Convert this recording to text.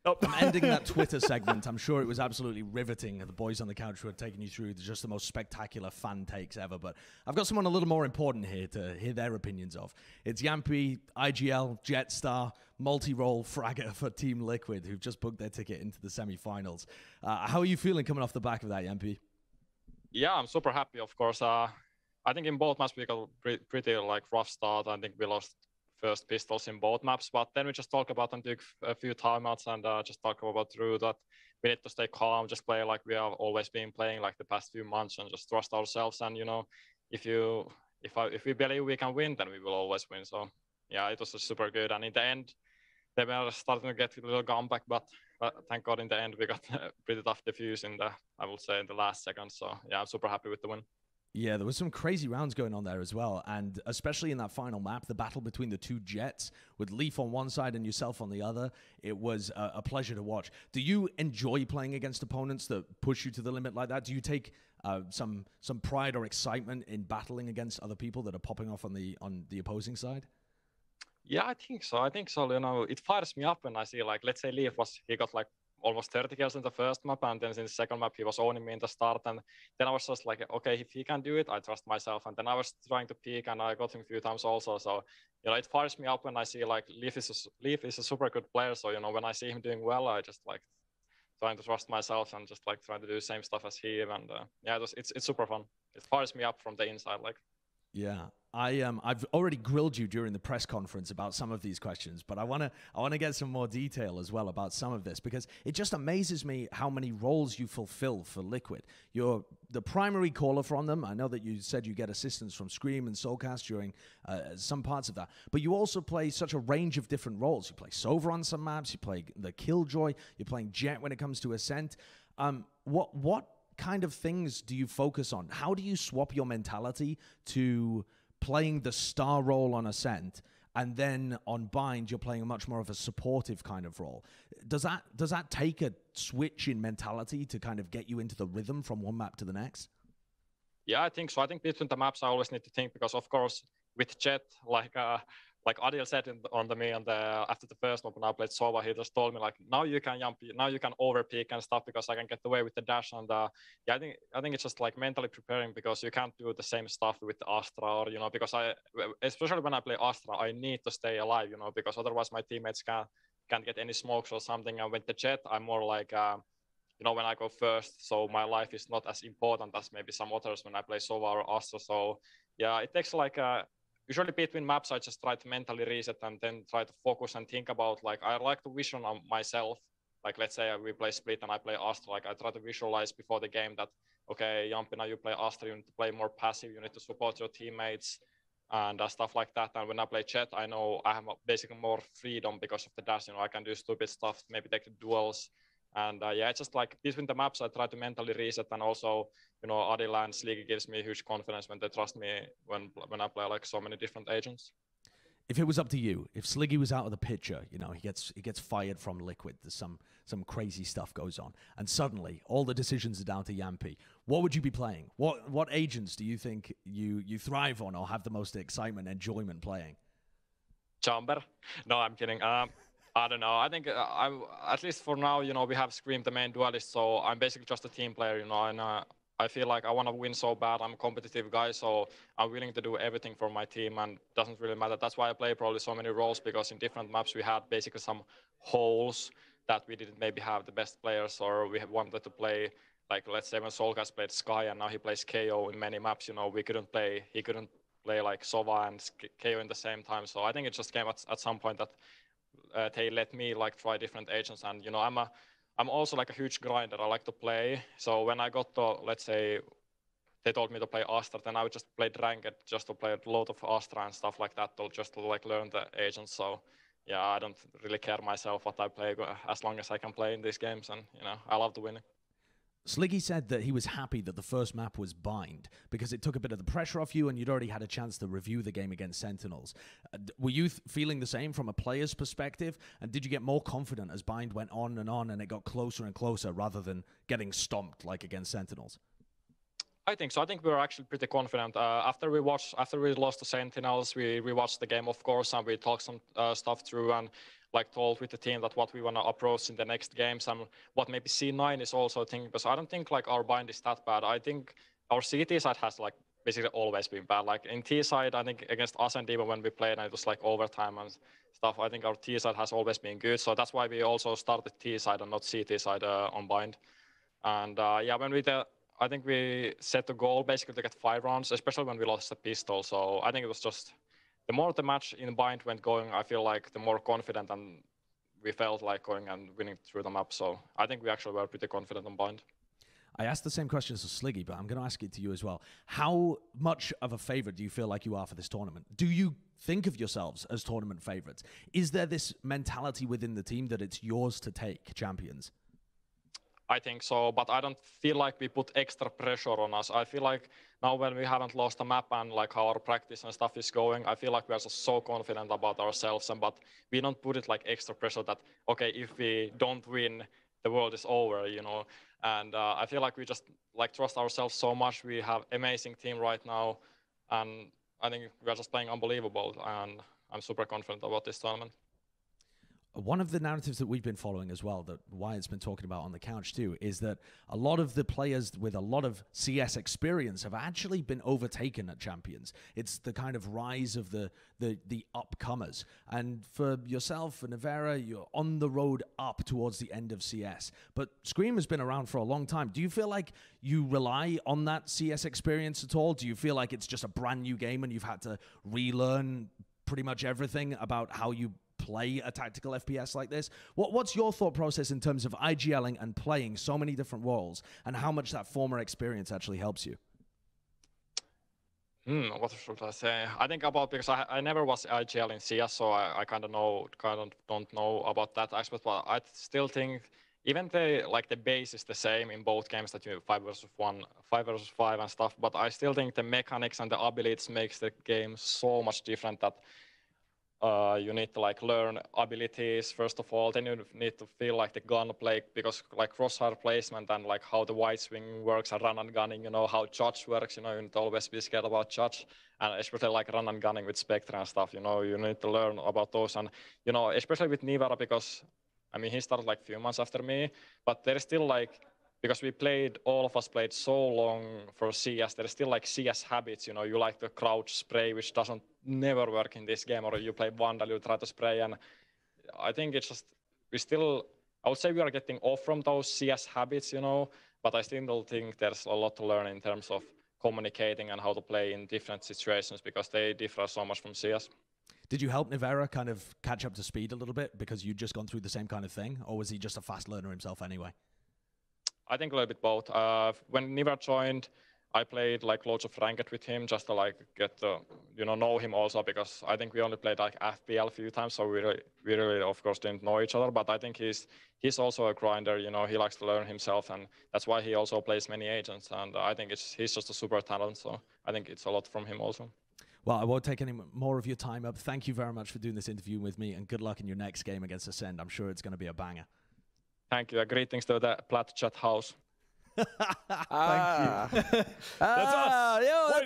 Oh, I'm ending that Twitter segment. I'm sure it was absolutely riveting. The boys on the couch who are taking you through just the most spectacular fan takes ever. But I've got someone a little more important here to hear their opinions of. It's Jampii, IGL, Jetstar, multi-role fragger for Team Liquid, who've just booked their ticket into the semi-finals. How are you feeling coming off the back of that, Jampii? Yeah, I'm super happy, of course. I think in both maps we got pretty like rough start. I think we lost first pistols in both maps, but then we just talk about and took a few timeouts and just talk about through that we need to stay calm, just play like we have always been playing like the past few months, and just trust ourselves. And if we believe we can win, then we will always win. So yeah, it was just super good. And in the end, they were starting to get a little comeback, but thank God in the end we got pretty tough defuse in the last second. So yeah, I'm super happy with the win. Yeah, there was some crazy rounds going on there as well, and especially in that final map, the battle between the two Jets with Leaf on one side and yourself on the other, it was a pleasure to watch. Do you enjoy playing against opponents that push you to the limit like that? Do you take some pride or excitement in battling against other people that are popping off on the opposing side? Yeah, I think so. It fires me up when I see, like, let's say Leaf he got like almost 30 kills in the first map, and then in the second map he was owning me in the start, and then I was just like, okay, if he can do it, I trust myself. And then I was trying to peek, and I got him a few times also. So it fires me up when I see like Leaf is a super good player. So when I see him doing well, I just like trying to trust myself and just like trying to do the same stuff as he. And yeah, it's super fun. It fires me up from the inside, like. Yeah, I've already grilled you during the press conference about some of these questions, but I wanna get some more detail as well about some of this, because it just amazes me how many roles you fulfill for Liquid. You're the primary caller from them. I know that you said you get assistance from Scream and Soulcast during some parts of that, but you also play such a range of different roles. You play Sova on some maps, you play the Killjoy, you're playing Jet when it comes to Ascent. What kind of things do you focus on? How do you swap your mentality to playing the star role on Ascent, and then on Bind you're playing much more of a supportive kind of role? Does that take a switch in mentality to kind of get you into the rhythm from one map to the next? Yeah, I think so. I think between the maps I always need to think, because of course with Jet, like Adil said after the first one when I played Sova, he just told me like, now you can jump, now you can overpeak and stuff, because I can get away with the dash. And yeah, I think it's just like mentally preparing, because you can't do the same stuff with the Astra, or because especially when I play Astra, I need to stay alive, because otherwise my teammates can't get any smokes or something. And with the Jet, I'm more like when I go first, so my life is not as important as maybe some others when I play Sova or Astra. So yeah, it takes like usually between maps, I just try to mentally reset and then try to focus and think about, like, I like to vision on myself. Like, let's say we play Split and I play Astra. Like, I try to visualize before the game that, okay, Jampii, now you play Astra, you need to play more passive, you need to support your teammates and stuff like that. And when I play Jet, I know I have basically more freedom because of the dash. I can do stupid stuff, maybe take the duels. And yeah, it's just like between the maps, I try to mentally reset. And also, Adil and Sleeky gives me huge confidence when they trust me when I play like so many different agents. If it was up to you, if Sliggy was out of the picture, he gets fired from Liquid. There's some crazy stuff goes on, and suddenly all the decisions are down to Jampii. What would you be playing? What agents do you think you thrive on or have the most excitement, enjoyment playing? Chamber? No, I'm kidding. I don't know. I think at least for now, we have Scream, the main duelist, so I'm basically just a team player, and I feel like I want to win so bad. I'm a competitive guy, so I'm willing to do everything for my team, and it doesn't really matter. That's why I play probably so many roles, because in different maps we had basically some holes that we didn't maybe have the best players, or we wanted to play, like, let's say when Solgas played Sky and now he plays KO in many maps, he couldn't play like Sova and KO in the same time. So I think it just came at some point that they let me like try different agents, and I'm also like a huge grinder. I like to play. So when I got to, let's say, they told me to play Astra, then I would just play Ranked just to play a lot of Astra and stuff like that, just to like learn the agents. So yeah, I don't really care myself what I play as long as I can play in these games, and I love the winning. Sliggy said that he was happy that the first map was Bind because it took a bit of the pressure off you and you'd already had a chance to review the game against Sentinels. Were you feeling the same from a player's perspective? And did you get more confident as Bind went on and it got closer and closer rather than getting stomped like against Sentinels? I think so. I think we were actually pretty confident. After we lost to Sentinels, we watched the game, of course, and we talked some stuff through. And like told with the team that what we want to approach in the next games and what maybe C9 is also thinking, because I don't think like our bind is that bad. I think our CT side has like basically always been bad. Like in T side, I think against us and even when we played and it was like overtime and stuff, I think our T side has always been good. So that's why we also started T side and not CT side on bind. And yeah, when I think we set the goal basically to get 5 rounds, especially when we lost the pistol. So I think it was just the more the match in bind went going, I feel like the more confident and we felt like going and winning through the map. So I think we actually were pretty confident on bind. I asked the same questions as Sliggy, but I'm going to ask it to you as well. How much of a favorite do you feel like you are for this tournament? Do you think of yourselves as tournament favorites? Is there this mentality within the team that it's yours to take, champions? I think so, but I don't feel like we put extra pressure on us. I feel like now when we haven't lost a map and like how our practice and stuff is going, I feel like we are just so confident about ourselves, but we don't put it like extra pressure that, okay, if we don't win, the world is over, you know. And I feel like we just like trust ourselves so much. We have amazing team right now, and I think we are just playing unbelievable, and I'm super confident about this tournament. One of the narratives that we've been following as well, that Wyatt's been talking about on the couch too, is that a lot of the players with a lot of CS experience have actually been overtaken at Champions. It's the kind of rise of the upcomers. And for yourself, for Nivera, you're on the road up towards the end of CS. But Scream has been around for a long time. Do you feel like you rely on that CS experience at all? Do you feel like it's just a brand new game and you've had to relearn pretty much everything about how you play a tactical FPS like this? What's your thought process in terms of IGLing and playing so many different roles, and how much that former experience actually helps you? What should I say? I think about, because I never was IGL in CS, so I kind of don't know about that aspect. But I still think even the base is the same in both games, that you 5 versus 1, 5 versus 5 and stuff. But I still think the mechanics and the abilities makes the game so much different that you need to like learn abilities first of all, then you need to feel like the gunplay, because like crosshair placement and like how the wide swing works and run and gunning, you know, how judge works, you know, you need to always be scared about judge, and especially like run and gunning with Spectre and stuff, you know, you need to learn about those. And you know, especially with Nivera, because I mean he started like a few months after me, but there's still like, because all of us played so long for CS, there's still like CS habits, you know, you like the crouch spray, which doesn't never work in this game, or you play Vandal, you try to spray, and I think it's just, I would say we are getting off from those CS habits, you know, but I still think there's a lot to learn in terms of communicating and how to play in different situations, because they differ so much from CS. Did you help Nivera kind of catch up to speed a little bit because you'd just gone through the same kind of thing, or was he just a fast learner himself anyway? I think a little bit both. When Nivera joined, I played like loads of ranked with him just to like get to know him also, because I think we only played like FPL a few times, so we really of course didn't know each other. But I think he's also a grinder. You know, he likes to learn himself, and that's why he also plays many agents. And I think he's just a super talent. So I think it's a lot from him also. Well, I won't take any more of your time up. Thank you very much for doing this interview with me, and good luck in your next game against Ascend. I'm sure it's going to be a banger. Thank you. Greetings to the Plat chat house. Thank you. That's us.